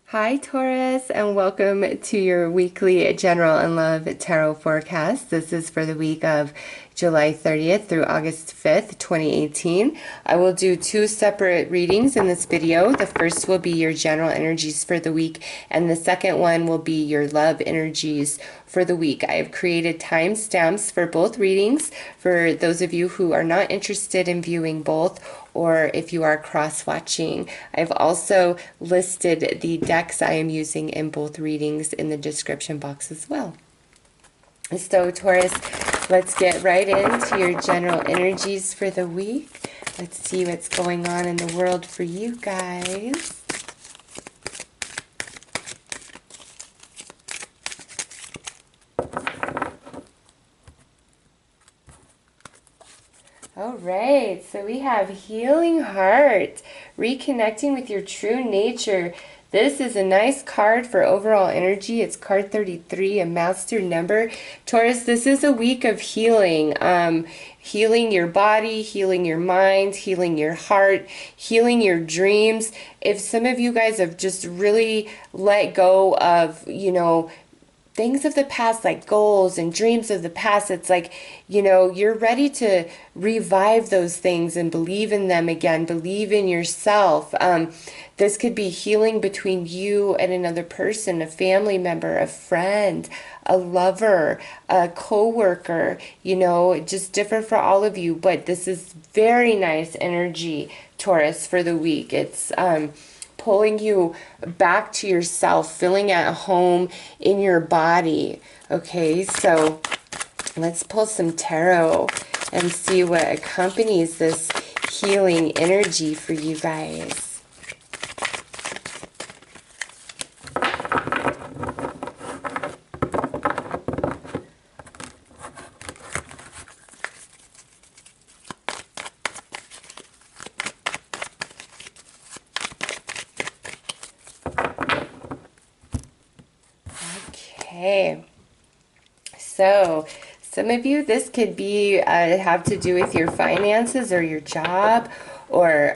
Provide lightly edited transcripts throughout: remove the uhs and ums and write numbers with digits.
Hi Taurus, and welcome to your weekly general and love tarot forecast. This is for the week of July 30th through August 5th, 2018. I will do two separate readings in this video. The first will be your general energies for the week, and the second one will be your love energies for the week. I have created timestamps for both readings for those of you who are not interested in viewing both, or if you are cross-watching. I've also listed the decks I am using in both readings in the description box as well. So Taurus, let's get right into your general energies for the week. Let's see what's going on in the world for you guys. All right, so we have Healing Heart, reconnecting with your true nature. This is a nice card for overall energy. It's card 33, a master number. Taurus, this is a week of healing. Healing your body, healing your mind, healing your heart, healing your dreams. If some of you guys have just really let go of, things of the past, like goals and dreams of the past, it's like, you're ready to revive those things and believe in them again, believe in yourself. This could be healing between you and another person, a family member, a friend, a lover, a co-worker, just different for all of you. But this is very nice energy, Taurus, for the week. It's pulling you back to yourself, feeling at home in your body. Okay, so let's pull some tarot and see what accompanies this healing energy for you guys. Okay, so some of you, this could be have to do with your finances or your job, or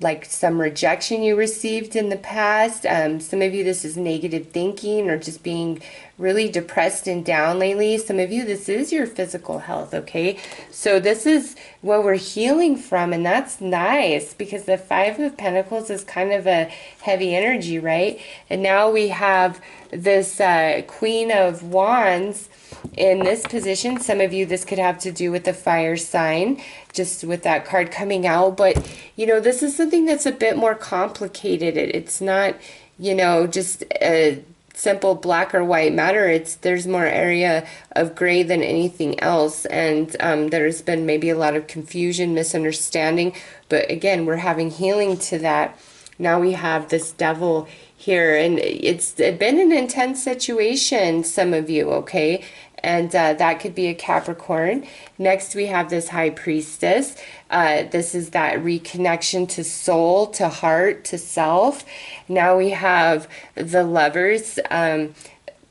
like some rejection you received in the past. Some of you, this is negative thinking or just being really depressed and down lately. Some of you, this is your physical health, okay? So this is what we're healing from, and that's nice because the Five of Pentacles is kind of a heavy energy, right? And now we have this Queen of Wands in this position. Some of you, this could have to do with the fire sign, just with that card coming out. But, this is something that's a bit more complicated. It's not, just a simple black or white matter. There's more area of gray than anything else. And there's been maybe a lot of confusion, misunderstanding. But again, we're having healing to that. Now we have this Devil here, and it's been an intense situation, some of you, okay? And that could be a Capricorn. Next, we have this High Priestess. This is that reconnection to soul, to heart, to self. Now we have the Lovers.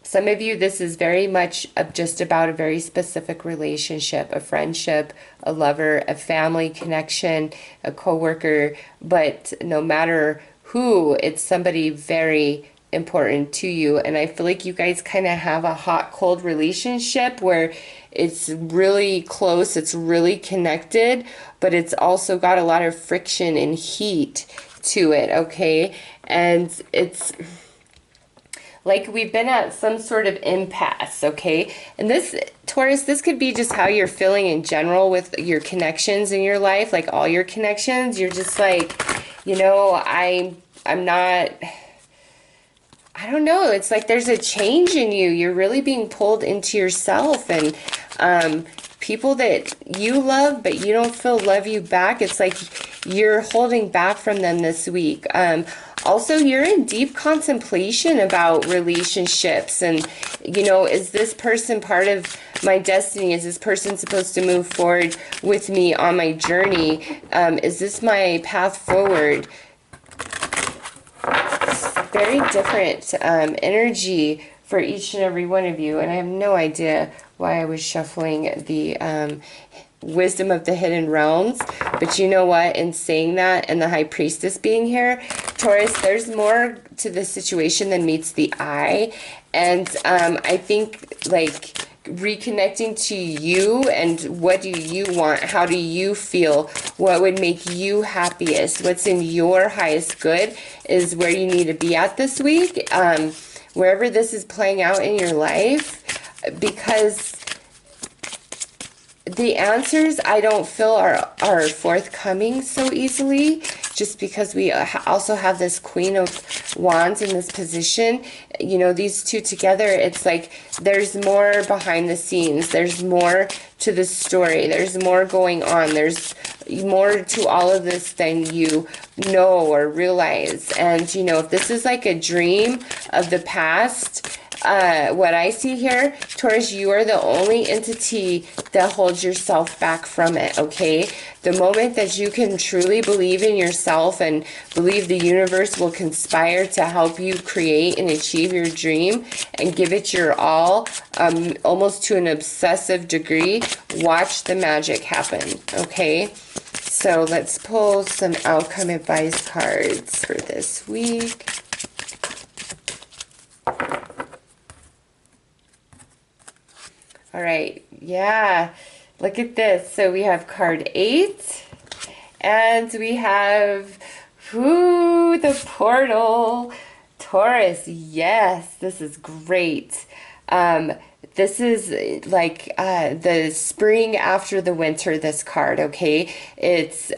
Some of you, this is very much just about a very specific relationship, a friendship, a lover, a family connection, a coworker. But no matter who, it's somebody very important to you. And I feel like you guys kind of have a hot-cold relationship where it's really close, it's really connected, but it's also got a lot of friction and heat to it, okay? And it's like we've been at some sort of impasse, okay? And this, Taurus, this could be just how you're feeling in general with your connections in your life, like all your connections. You're just like, I'm not, I don't know. It's like there's a change in you. You're really being pulled into yourself, and people that you love but you don't feel love you back, it's like you're holding back from them this week. Also, you're in deep contemplation about relationships and, is this person part of my destiny? Is this person supposed to move forward with me on my journey? Is this my path forward? Very different energy for each and every one of you, and I have no idea why I was shuffling the wisdom of the hidden realms. But you know what? In saying that, and the High Priestess being here, Taurus, there's more to the situation than meets the eye. And I think, like, reconnecting to you and what do you want, how do you feel, what would make you happiest, what's in your highest good is where you need to be at this week, wherever this is playing out in your life, because the answers I don't feel are forthcoming so easily, just because we also have this Queen of Wands in this position. You know, these two together, it's like there's more behind the scenes. There's more to the story. There's more going on. There's more to all of this than you know or realize. And, you know, if this is like a dream of the past, what I see here, Taurus, you are the only entity that holds yourself back from it, okay? The moment that you can truly believe in yourself and believe the universe will conspire to help you create and achieve your dream and give it your all, almost to an obsessive degree, watch the magic happen, okay? So let's pull some outcome advice cards for this week. All right, yeah, look at this. So we have card 8, and we have, the portal. Taurus, yes, this is great. This is like the spring after the winter, this card, okay? It's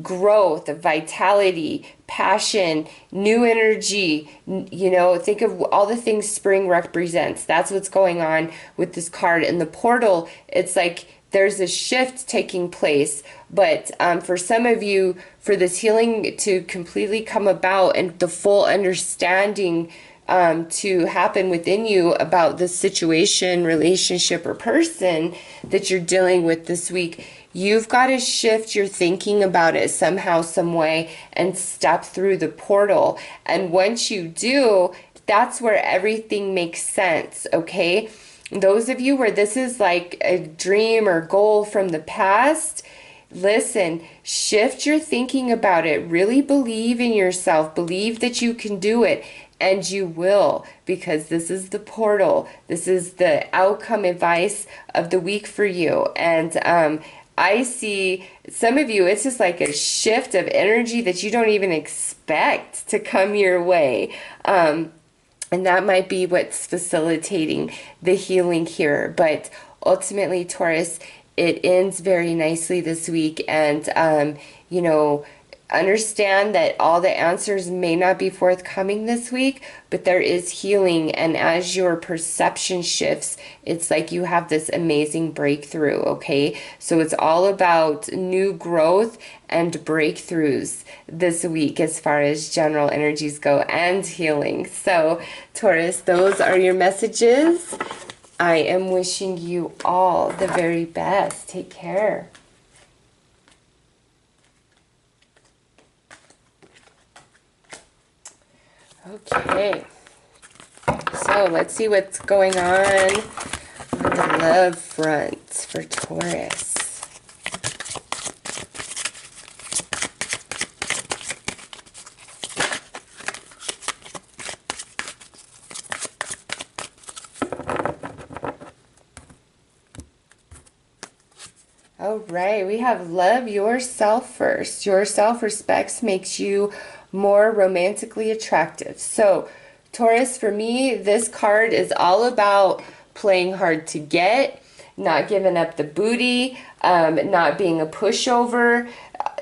growth, vitality, passion, new energy. You know, think of all the things spring represents. That's what's going on with this card. And the portal, it's like there's a shift taking place. But for some of you, for this healing to completely come about and the full understanding to happen within you about the situation, relationship, or person that you're dealing with this week, you've got to shift your thinking about it somehow, some way, and step through the portal. And once you do, that's where everything makes sense, okay? Those of you where this is like a dream or goal from the past, listen, shift your thinking about it. Really believe in yourself. Believe that you can do it. And you will, because this is the portal. This is the outcome advice of the week for you. And I see some of you, it's just like a shift of energy that you don't even expect to come your way. And that might be what's facilitating the healing here. But ultimately, Taurus, it ends very nicely this week. And, you know, understand that all the answers may not be forthcoming this week, but there is healing. And as your perception shifts, it's like you have this amazing breakthrough, okay? So it's all about new growth and breakthroughs this week as far as general energies go and healing. So Taurus, those are your messages. I am wishing you all the very best. Take care. Okay, so let's see what's going on the love front for Taurus. All right, we have love yourself first. Your self-respect makes you more romantically attractive. So, Taurus, for me, this card is all about playing hard to get, not giving up the booty, not being a pushover,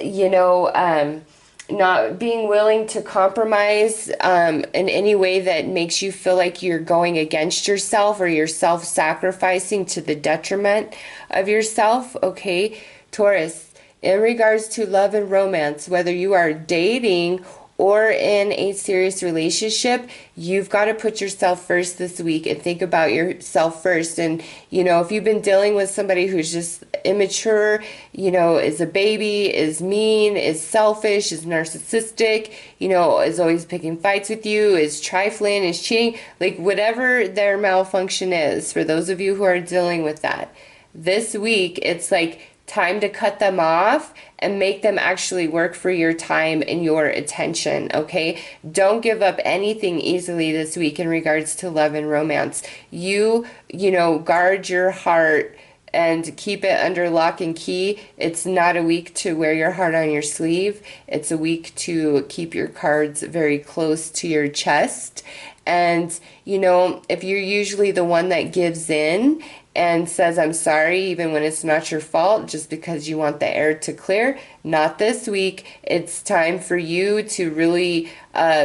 you know, not being willing to compromise in any way that makes you feel like you're going against yourself or you're self-sacrificing to the detriment of yourself, okay? Taurus, in regards to love and romance, whether you are dating or in a serious relationship, you've got to put yourself first this week and think about yourself first. And, you know, if you've been dealing with somebody who's just immature, you know, is a baby, is mean, is selfish, is narcissistic, you know, is always picking fights with you, is trifling, is cheating, like whatever their malfunction is, for those of you who are dealing with that, this week, it's like time to cut them off and make them actually work for your time and your attention, okay? Don't give up anything easily this week in regards to love and romance. You know, guard your heart and keep it under lock and key. It's not a week to wear your heart on your sleeve. It's a week to keep your cards very close to your chest. And, you know, if you're usually the one that gives in and says, I'm sorry, even when it's not your fault, just because you want the air to clear, not this week. It's time for you to really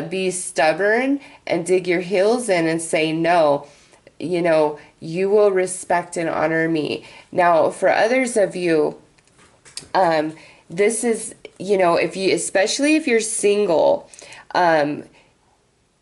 be stubborn and dig your heels in and say, no, you know, you will respect and honor me. Now, for others of you, this is, you know, if you, especially if you're single,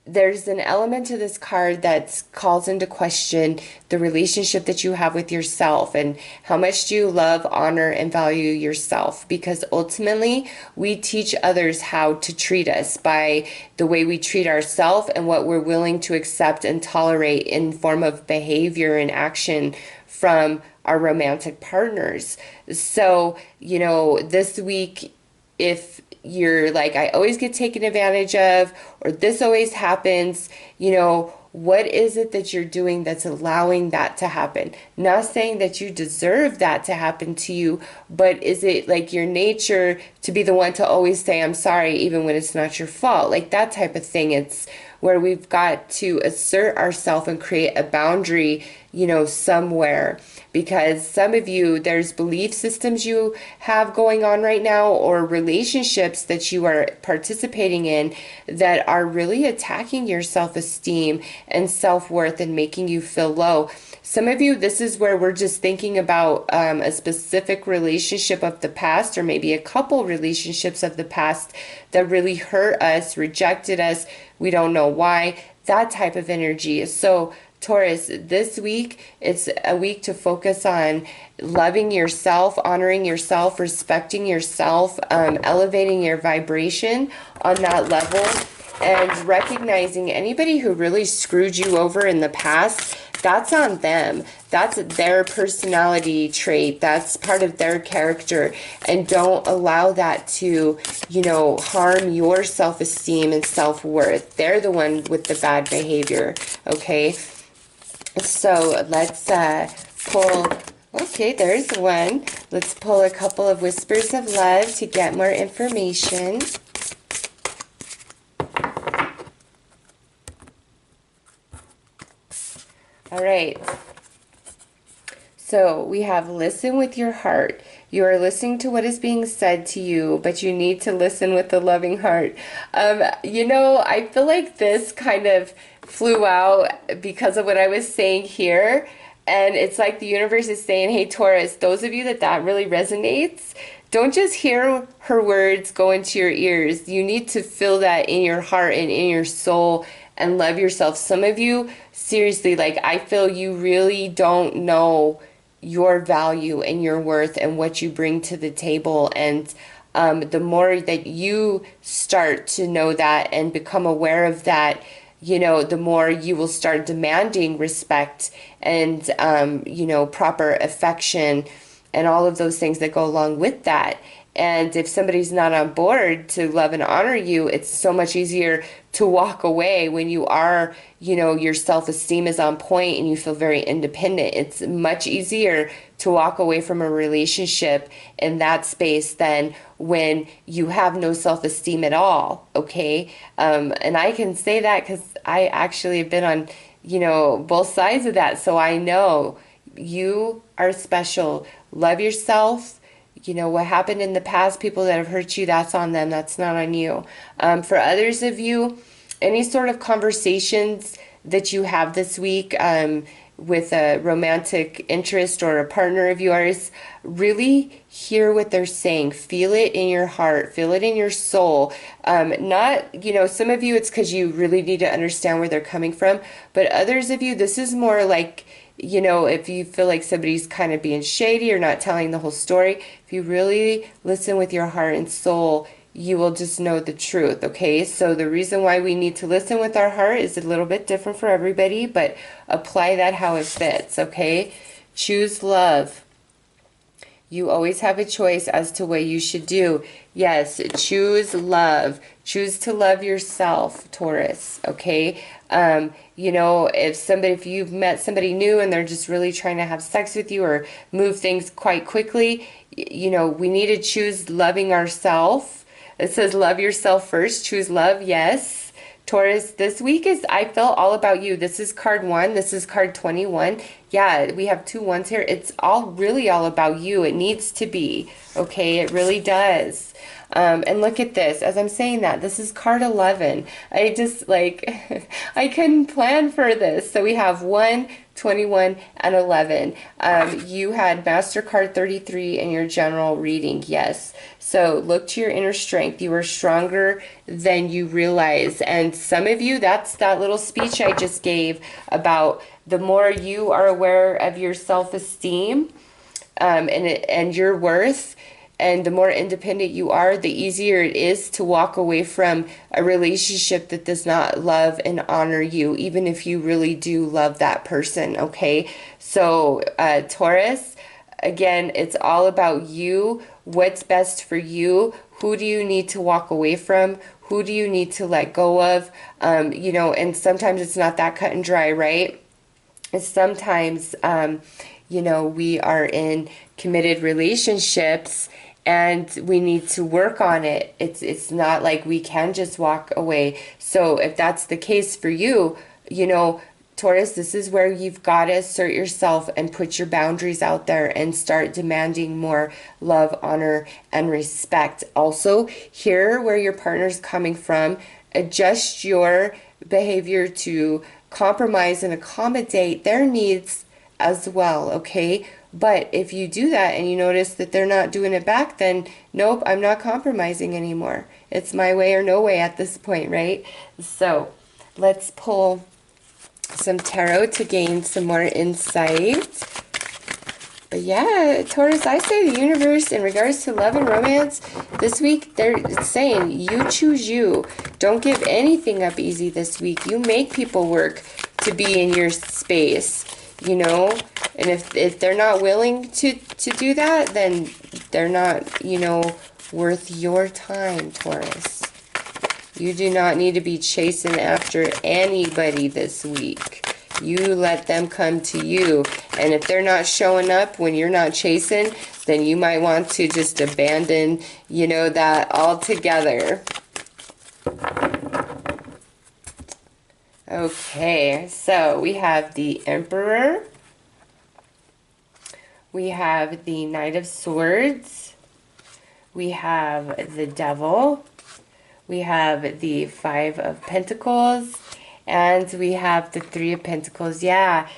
there's an element to this card that calls into question the relationship that you have with yourself and how much do you love, honor, and value yourself. Because ultimately, we teach others how to treat us by the way we treat ourselves and what we're willing to accept and tolerate in form of behavior and action from our romantic partners. So, you know, this week, if you're like, I always get taken advantage of, or this always happens, you know, what is it that you're doing that's allowing that to happen? Not saying that you deserve that to happen to you, but is it like your nature to be the one to always say, I'm sorry, even when it's not your fault? Like that type of thing. It's where we've got to assert ourselves and create a boundary, you know, somewhere. Because some of you, there's belief systems you have going on right now or relationships that you are participating in that are really attacking your self-esteem and self-worth and making you feel low. Some of you, this is where we're just thinking about a specific relationship of the past or maybe a couple relationships of the past that really hurt us, rejected us. We don't know why. That type of energy. So Taurus, this week, it's a week to focus on loving yourself, honoring yourself, respecting yourself, elevating your vibration on that level, and recognizing anybody who really screwed you over in the past, that's on them. That's their personality trait. That's part of their character. And don't allow that to, you know, harm your self-esteem and self-worth. They're the one with the bad behavior, okay? So let's pull, okay, there's one. Let's pull a couple of whispers of love to get more information. All right. So we have listen with your heart. You are listening to what is being said to you, but you need to listen with a loving heart. You know, I feel like this kind of flew out because of what I was saying here. And it's like the universe is saying, hey, Taurus, those of you that really resonates, don't just hear her words go into your ears. You need to feel that in your heart and in your soul and love yourself. Some of you, seriously, like I feel you really don't know your value and your worth and what you bring to the table. And the more that you start to know that and become aware of that, you know, the more you will start demanding respect and, you know, proper affection and all of those things that go along with that. And if somebody's not on board to love and honor you, it's so much easier to walk away when you are, you know, your self-esteem is on point and you feel very independent. It's much easier to walk away from a relationship in that space than when you have no self-esteem at all, okay? And I can say that because I actually have been on, you know, both sides of that. So I know you are special. Love yourself. You know, what happened in the past, people that have hurt you, that's on them. That's not on you. For others of you, any sort of conversations that you have this week with a romantic interest or a partner of yours, really hear what they're saying. Feel it in your heart. Feel it in your soul. Not, you know, some of you, it's because you really need to understand where they're coming from. But others of you, this is more like, you know, if you feel like somebody's kind of being shady or not telling the whole story, if you really listen with your heart and soul, you will just know the truth, okay? So the reason why we need to listen with our heart is a little bit different for everybody, but apply that how it fits, okay? Choose love. You always have a choice as to what you should do. Yes, choose love. Choose to love yourself, Taurus, okay? You know, if you've met somebody new and they're just really trying to have sex with you or move things quite quickly, you know, we need to choose loving ourselves. It says love yourself first. Choose love, yes. Taurus, this week I feel all about you. This is card 1. This is card 21. Yeah, we have 2 ones here. It's really all about you. It needs to be. Okay, it really does. And look at this. As I'm saying that, this is card 11. I just, like, I couldn't plan for this. So we have 1, 21, and 11. You had Master Card 33 in your general reading, yes. So look to your inner strength. You are stronger than you realize. And some of you, that's that little speech I just gave about the more you are aware of your self-esteem and your worth, and the more independent you are, the easier it is to walk away from a relationship that does not love and honor you, even if you really do love that person, okay? So, Taurus, again, it's all about you. What's best for you? Who do you need to walk away from? Who do you need to let go of? You know, and sometimes it's not that cut and dry, right? Sometimes, you know, we are in committed relationships and we need to work on it. It's not like we can just walk away. So if that's the case for you, you know, Taurus, this is where you've got to assert yourself and put your boundaries out there and start demanding more love, honor, and respect. Also, hear where your partner's coming from. Adjust your behavior to compromise and accommodate their needs as well, okay? But if you do that and you notice that they're not doing it back, then nope, I'm not compromising anymore. It's my way or no way at this point, right? So let's pull some tarot to gain some more insight. But yeah, Taurus, I say the universe in regards to love and romance, this week it's saying you choose you. Don't give anything up easy this week. You make people work to be in your space, you know? And if they're not willing to do that, then they're not, you know, worth your time, Taurus. You do not need to be chasing after anybody this week. You let them come to you. And if they're not showing up when you're not chasing, then you might want to just abandon, you know, that altogether. Okay, so we have the Emperor. We have the Knight of Swords. We have the Devil. We have the Five of Pentacles. And we have the Three of Pentacles. Yeah.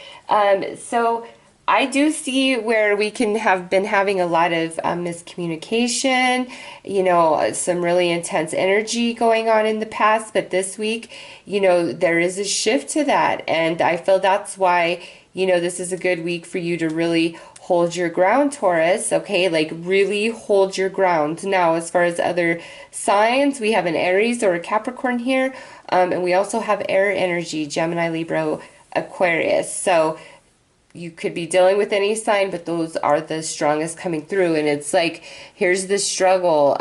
So I do see where we can have been having a lot of miscommunication, you know, some really intense energy going on in the past. But this week, you know, there is a shift to that. And I feel that's why, you know, this is a good week for you to really hold your ground, Taurus, okay? Like, really hold your ground. Now, as far as other signs, we have an Aries or a Capricorn here, and we also have air energy, Gemini, Libra, Aquarius. So you could be dealing with any sign, but those are the strongest coming through. And it's like, here's the struggle,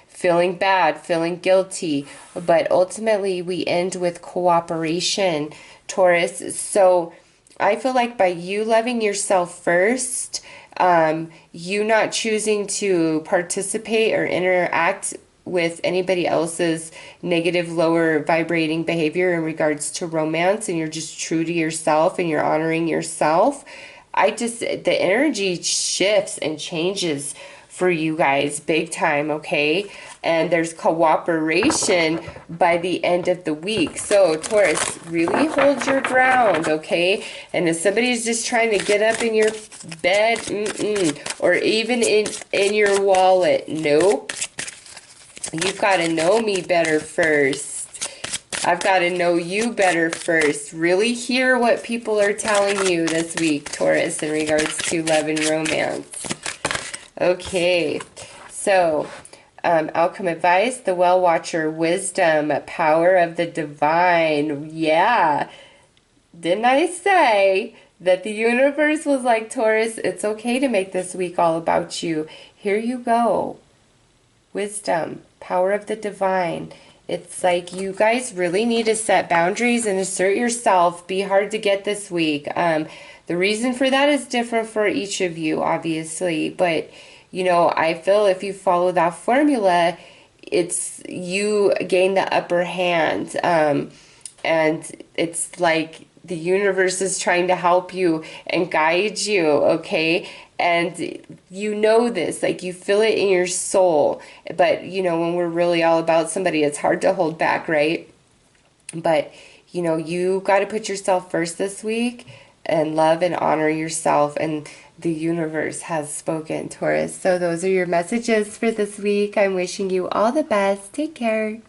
feeling bad, feeling guilty, but ultimately we end with cooperation, Taurus. So I feel like by you loving yourself first, you not choosing to participate or interact with anybody else's negative, lower vibrating behavior in regards to romance, and you're just true to yourself and you're honoring yourself, the energy shifts and changes for you guys big time, okay? And there's cooperation by the end of the week. So Taurus, really hold your ground, okay? And if somebody's just trying to get up in your bed, or even in your wallet, nope. You've got to know me better first. I've got to know you better first. Really hear what people are telling you this week, Taurus, in regards to love and romance. Okay, so outcome advice, the well watcher, wisdom, power of the divine. Yeah, didn't I say That the universe was like, Taurus, it's okay to make this week all about you. Here you go. Wisdom, power of the divine. It's like you guys really need to set boundaries and assert yourself. Be hard to get this week. The reason for that is different for each of you, obviously. But, you know, I feel if you follow that formula, it's you gain the upper hand. And it's like the universe is trying to help you and guide you, okay? And you know this, like you feel it in your soul. But, you know, when we're really all about somebody, it's hard to hold back, right? But, you know, you got to put yourself first this week and love and honor yourself. And the universe has spoken, Taurus. So those are your messages for this week. I'm wishing you all the best. Take care.